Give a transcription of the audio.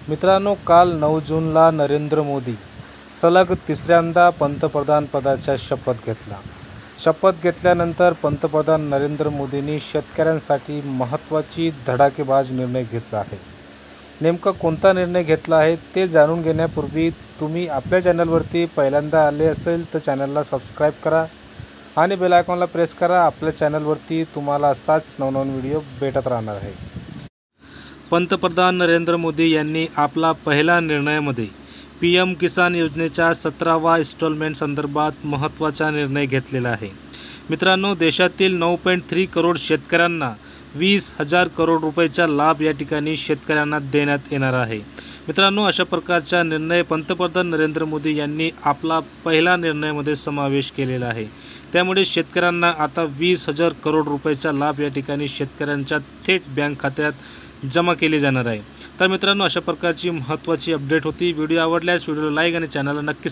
मित्रांनो, काल 9 जूनला नरेंद्र मोदी सलग तिसऱ्यांदा पंतप्रधान पदाच्या शपथ घेतला. शपथ घेतल्यानंतर पंतप्रधान नरेंद्र मोदींनी शेतकऱ्यांसाठी महत्त्वाची धडाकेबाज निर्णय घेतला आहे. नेमका कोणता निर्णय घेतला आहे ते जाणून घेण्यापूर्वी तुम्ही आपल्या चॅनलवरती पहिल्यांदा आले असेल तर चॅनलला सबस्क्राईब करा आणि बेल आयकॉनला प्रेस करा. आपल्या चॅनलवरती तुम्हाला असाच नवनवीन व्हिडिओ भेटत राहणार आहे. पंतप्रधान नरेंद्र मोदी यांनी आपला पहिला निर्णयामध्ये PM किसान योजनेच्या 17वा इन्स्टॉलमेंट संदर्भात महत्त्वाचा निर्णय घेतलेला आहे. मित्रांनो, देशातील 9.3 करोड शेतकऱ्यांना 20,000 करोड रुपयाचा लाभ या ठिकाणी शेतकऱ्यांना देण्यात येणार आहे. मित्रांनो, अशा प्रकारचा निर्णय पंतप्रधान नरेंद्र मोदी यांनी आपला पहिला निर्णयामध्ये समावेश केलेला आहे. त्यामुळे शेतकऱ्यांना आता 20,000 करोड रुपयाचा लाभ या ठिकाणी शेतकऱ्यांच्या थेट बँक खात्यात जमा केले जाणार आहे. तर मित्रांनो, अशा प्रकारची महत्त्वाची अपडेट होती. व्हिडिओ आवडल्यास व्हिडिओला लाईक आणि चॅनलला नक्की